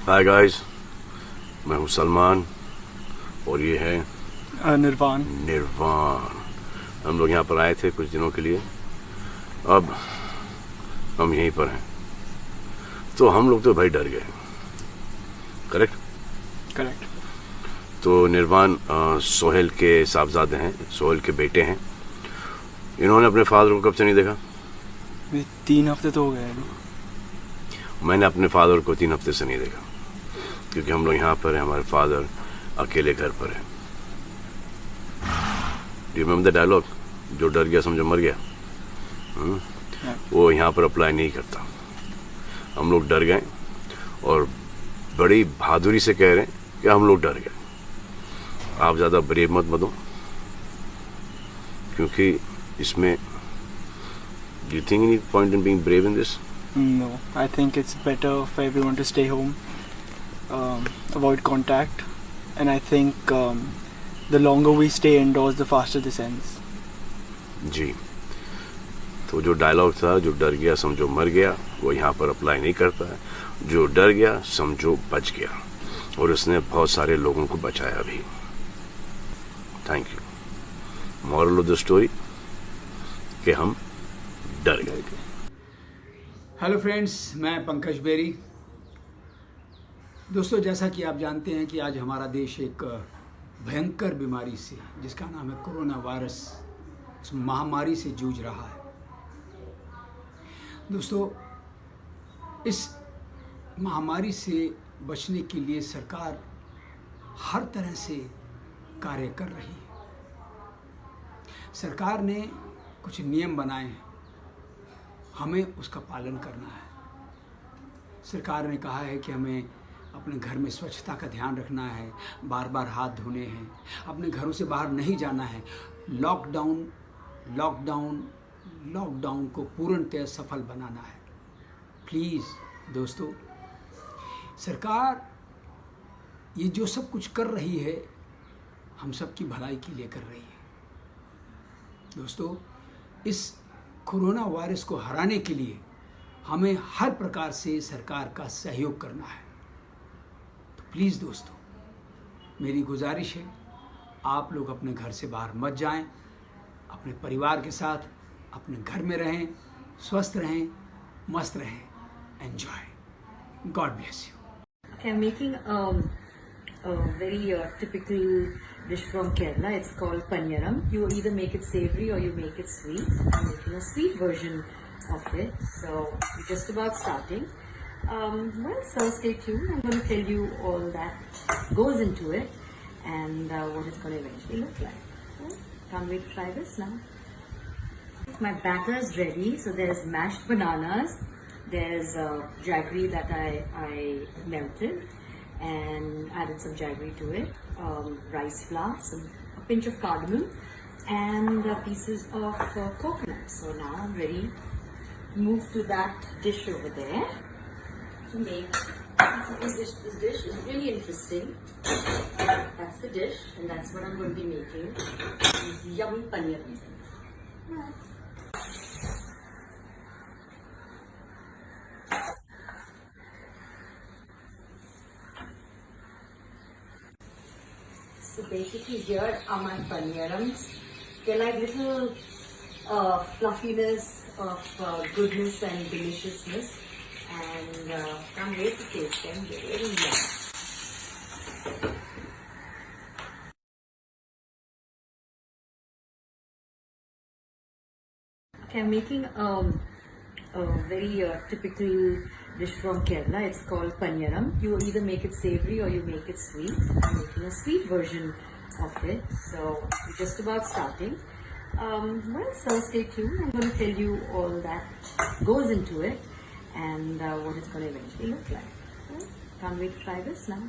Hi guys, मैं हूं सलमान और ये है निर्वाण। हम लोग यहाँ पर आए थे कुछ दिनों के लिए। अब हम यहीं पर हैं, तो हम लोग तो भाई डर गए। करेक्ट। तो निर्वाण सोहेल के साहबजादे हैं, सोहेल के बेटे हैं। इन्होंने अपने फादर को कब से नहीं देखा? 3 हफ्ते तो हो गए अभी। मैंने अपने फादर को 3 हफ्ते से नहीं देखा, क्योंकि हम लोग यहाँ पर हैं, हमारे फादर अकेले घर पर हैं। Do you remember the dialogue, जो डर गया समझो मर गया? वो यहाँ पर अप्लाई नहीं करता। हम लोग डर गए और बड़ी बहादुरी से कह रहे हैं कि हम लोग डर गए। आप ज़्यादा ब्रेव मत बनो, क्योंकि इसमें do you think any point in being brave in this? No, I think it's better for everyone to stay home, avoid contact, and I think the longer we stay indoors, the faster this ends. जी, तो जो dialogue था, जो डर गया समझो मर गया, वो यहाँ पर अप्लाई नहीं करता है। जो डर गया समझो बच गया, और उसने बहुत सारे लोगों को बचाया भी। Thank you. Moral of the story कि हम डर गए। हेलो फ्रेंड्स, मैं पंकज बेरी। दोस्तों, जैसा कि आप जानते हैं कि आज हमारा देश एक भयंकर बीमारी से, जिसका नाम है कोरोना वायरस, इस महामारी से जूझ रहा है। दोस्तों, इस महामारी से बचने के लिए सरकार हर तरह से कार्य कर रही है। सरकार ने कुछ नियम बनाए हैं, हमें उसका पालन करना है। सरकार ने कहा है कि हमें अपने घर में स्वच्छता का ध्यान रखना है, बार बार हाथ धोने हैं, अपने घरों से बाहर नहीं जाना है। लॉकडाउन को पूर्णतः सफल बनाना है। प्लीज़ दोस्तों, सरकार ये जो सब कुछ कर रही है, हम सब की भलाई के लिए कर रही है। दोस्तों, इस कोरोना वायरस को हराने के लिए हमें हर प्रकार से सरकार का सहयोग करना है। तो प्लीज़ दोस्तों, मेरी गुजारिश है, आप लोग अपने घर से बाहर मत जाएं, अपने परिवार के साथ अपने घर में रहें, स्वस्थ रहें, मस्त रहें। Enjoy. God bless you. Okay, I'm making a very typical dish from Kerala. It's called Panyaram. You either make it savory or you make it sweet. I'm making a sweet version of it. So we're just about starting. So stay tuned. I'm going to tell you all that goes into it and what it's going to eventually look like. Can't wait to try this now. My batter is ready. So there's mashed bananas. There's jaggery that I melted and added some jaggery to it, rice flour, a pinch of cardamom, and pieces of coconut. So now I'm ready to move to that dish over there to make. So this dish is really interesting. That's the dish, and that's what I'm going to be making. These yummy paneer pieces. So basically here are my panierams. They're like little fluffiness of goodness and deliciousness, and can't wait to taste them. They're very yummy. Okay, I'm making a very typical dish from Kerala. It's called Panyaram. You either make it savory or you make it sweet. I'm making a sweet version of it. So we're just about starting. So stay tuned. I'm going to tell you all that goes into it and what it's going to eventually look like. Can't wait to try this now.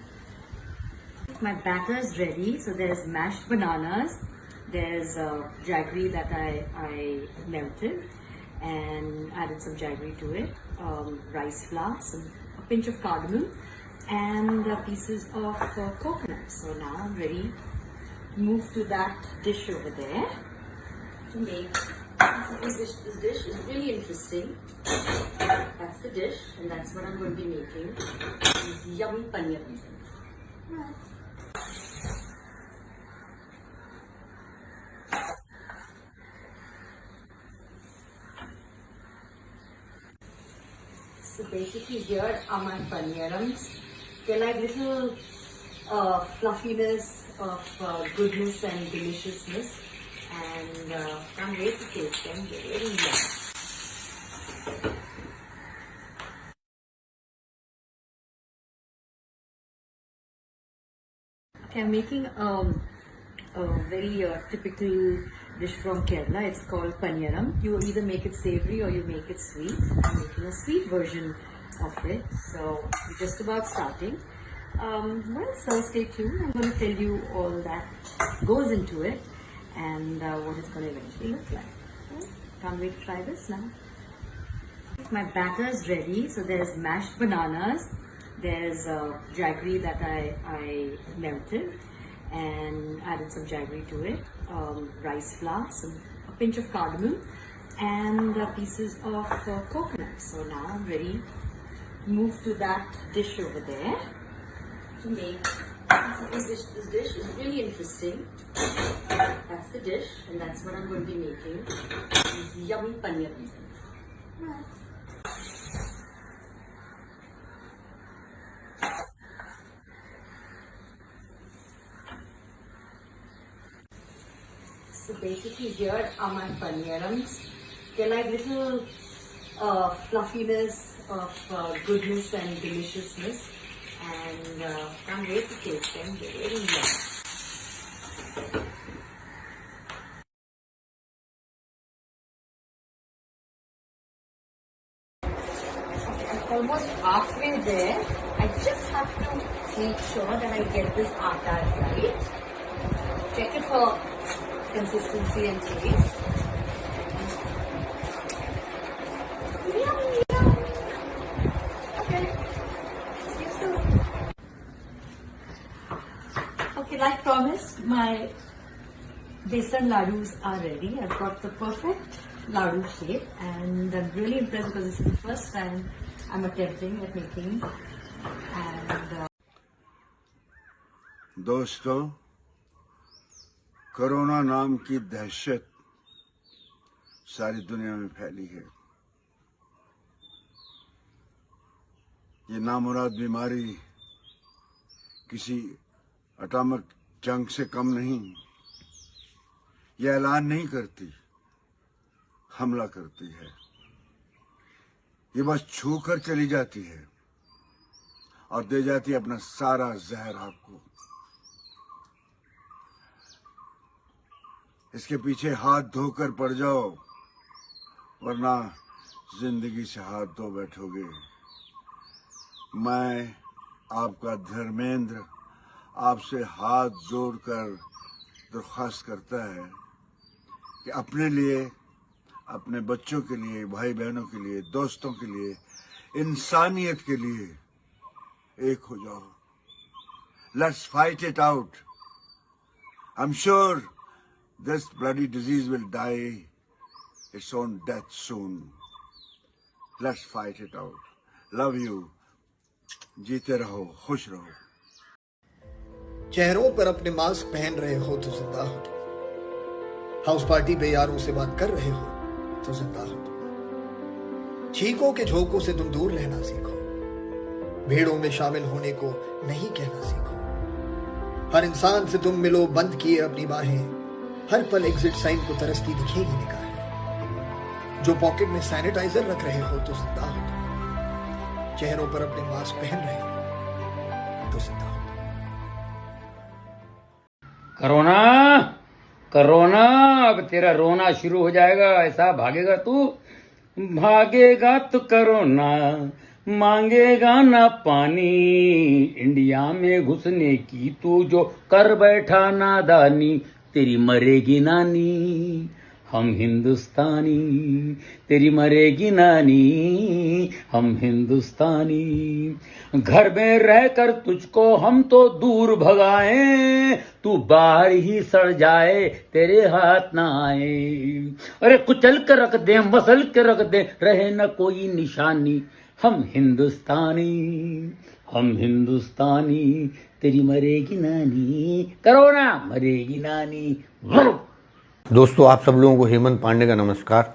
My batter is ready. So there's mashed bananas. There's jaggery that I melted and added some jaggery to it, rice flour, a pinch of cardamom, and pieces of coconut. So now I'm ready to move to that dish over there to make. So this dish is really interesting. that's the dish, and that's what I'm going to be making. Is yummy paneer pizza. So basically, here are my panierams. They're like little fluffiness of goodness and deliciousness, and can't wait to taste them. They're really yummy. Okay, I'm making a very typical dish from Kerala. It's called Panyaram. You either make it savory or you make it sweet. I'm making a sweet version of it. So we're just about starting. Well, so stay tuned. I'm going to tell you all that goes into it and what it's going to eventually look like. Okay? Can't wait to try this now. My batter is ready. So there's mashed bananas. There's jaggery that I melted and added some jaggery to it, rice flour, a pinch of cardamom, and pieces of coconut. So now I'm ready to move to that dish over there to make. This dish is really interesting. That's the dish, and that's what I'm going to be making. Is yummy paneer pizza. So basically, here are my panierams. They're like little fluffiness of goodness and deliciousness, and can't wait to taste them. They're really yummy. I'm almost halfway there. I just have to make sure that I get this atta right. Check it for consistency and taste. Yum, yum. Okay. See you soon. Okay, like promised, my besan ladus are ready. I've got the perfect ladu shape, and I'm really impressed because this is the first time I'm attempting at making. And दोस्तों, corona नाम की दहशत सारी दुनिया में फैली है। ये नामुराद बीमारी किसी एटॉमिक जंग से कम नहीं। ये ऐलान नहीं करती, हमला करती है। ये बस छू कर चली जाती है और दे जाती है अपना सारा जहर आपको। इसके पीछे हाथ धोकर पड़ जाओ, वरना जिंदगी से हाथ धो बैठोगे। मैं आपका धर्मेंद्र आपसे हाथ जोड़कर दरख्वास्त करता है कि अपने लिए, अपने बच्चों के लिए, भाई बहनों के लिए, दोस्तों के लिए, इंसानियत के लिए एक हो जाओ। Let's fight it out. I'm sure this bloody disease will die its own death soon. Let's fight it out. Love you. जीते रहो, खुश रहो। चेहरों पर अपने मास्क पहन रहे हो तो जिंदा हो। हाउस पार्टी पे यारों से बात कर रहे हो तो जिंदा हो। छींकों के झोंकों से तुम दूर रहना सीखो। भीड़ों में शामिल होने को नहीं कहना सीखो। हर इंसान से तुम मिलो, बंद किए अपनी बाहें। हर पल एग्जिट साइन को तरसती दिखेगी निगाहें। जो पॉकेट में सैनिटाइजर रख रहे हो तो जिंदा हो। चेहरों पर अपने मास्क पहन रहे हो तो जिंदा हो। करोना करोना, अब तेरा रोना शुरू हो जाएगा। ऐसा भागेगा तू, भागेगा तो करोना, मांगेगा ना पानी। इंडिया में घुसने की तू जो कर बैठा नादानी, तेरी मरेगी नानी। हम हिंदुस्तानी, तेरी मरेगी नानी, हम हिंदुस्तानी। घर में रहकर तुझको हम तो दूर भगाएं, तू बाहर ही सड़ जाए, तेरे हाथ ना आए। अरे कुचल के रख दे, मसल के रख दे, रहे न कोई निशानी, हम हिंदुस्तानी, हम हिंदुस्तानी, तेरी मरेगी नानी, करो ना मरेगी नानी। दोस्तों, आप सब लोगों को हेमंत पांडे का नमस्कार।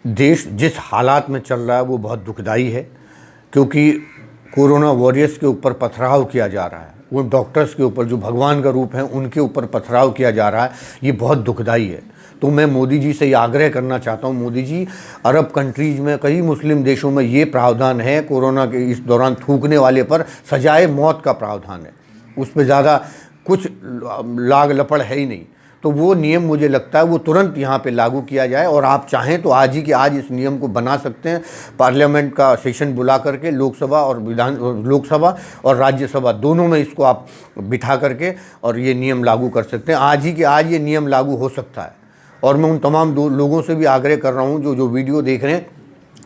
देश जिस हालात में चल रहा है वो बहुत दुखदाई है, क्योंकि कोरोना वॉरियर्स के ऊपर पथराव किया जा रहा है, वो डॉक्टर्स के ऊपर जो भगवान का रूप है उनके ऊपर पथराव किया जा रहा है। ये बहुत दुखदाई है। तो मैं मोदी जी से ये आग्रह करना चाहता हूँ, मोदी जी, अरब कंट्रीज़ में, कई मुस्लिम देशों में ये प्रावधान है, कोरोना के इस दौरान थूकने वाले पर सजाए मौत का प्रावधान है। उस पर ज़्यादा कुछ लाग लपड़ है ही नहीं। तो वो नियम मुझे लगता है वो तुरंत यहाँ पे लागू किया जाए, और आप चाहें तो आज ही के आज इस नियम को बना सकते हैं। पार्लियामेंट का सेशन बुला करके लोकसभा और राज्यसभा दोनों में इसको आप बिठा करके और ये नियम लागू कर सकते हैं। आज ही के आज ये नियम लागू हो सकता है। और मैं उन तमाम लोगों से भी आग्रह कर रहा हूँ जो वीडियो देख रहे हैं,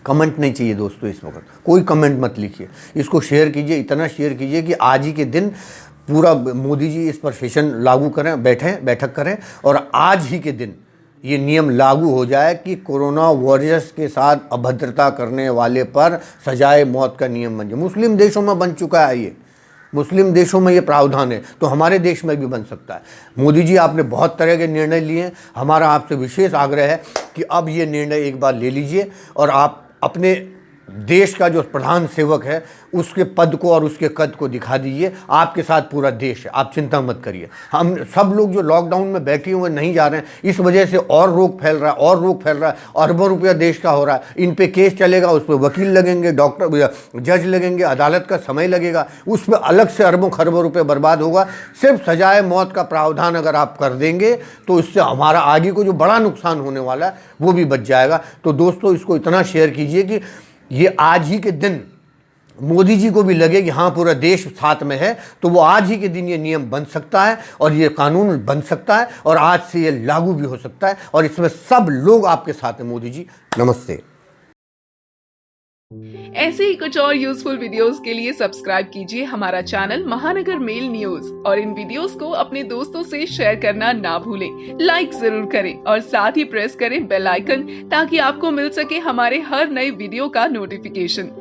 कमेंट नहीं चाहिए दोस्तों, इस वक्त कोई कमेंट मत लिखिए, इसको शेयर कीजिए, इतना शेयर कीजिए कि आज ही के दिन पूरा मोदी जी इस पर सेशन लागू करें, बैठक करें, और आज ही के दिन ये नियम लागू हो जाए कि कोरोना वॉरियर्स के साथ अभद्रता करने वाले पर सजाए मौत का नियम बन जाए। मुस्लिम देशों में बन चुका है, ये मुस्लिम देशों में ये प्रावधान है, तो हमारे देश में भी बन सकता है। मोदी जी, आपने बहुत तरह के निर्णय लिए, हमारा आपसे विशेष आग्रह है कि अब ये निर्णय एक बार ले लीजिए और आप अपने देश का जो प्रधान सेवक है उसके पद को और उसके कद को दिखा दीजिए। आपके साथ पूरा देश है, आप चिंता मत करिए। हम सब लोग जो लॉकडाउन में बैठे हुए नहीं जा रहे हैं, इस वजह से और रोग फैल रहा है, अरबों रुपया देश का हो रहा है। इन पे केस चलेगा, उस पर वकील लगेंगे, डॉक्टर जज लगेंगे, अदालत का समय लगेगा, उस पर अलग से अरबों खरबों रुपये बर्बाद होगा। सिर्फ सजाए मौत का प्रावधान अगर आप कर देंगे तो इससे हमारा आगे को जो बड़ा नुकसान होने वाला है वो भी बच जाएगा। तो दोस्तों, इसको इतना शेयर कीजिए कि ये आज ही के दिन मोदी जी को भी लगे कि हाँ, पूरा देश साथ में है, तो वो आज ही के दिन ये नियम बन सकता है और ये कानून बन सकता है और आज से ये लागू भी हो सकता है, और इसमें सब लोग आपके साथ हैं। मोदी जी, नमस्ते। ऐसे ही कुछ और यूजफुल वीडियोस के लिए सब्सक्राइब कीजिए हमारा चैनल महानगर मेल न्यूज, और इन वीडियोस को अपने दोस्तों से शेयर करना ना भूलें। लाइक जरूर करें और साथ ही प्रेस करें बेल आइकन, ताकि आपको मिल सके हमारे हर नए वीडियो का नोटिफिकेशन।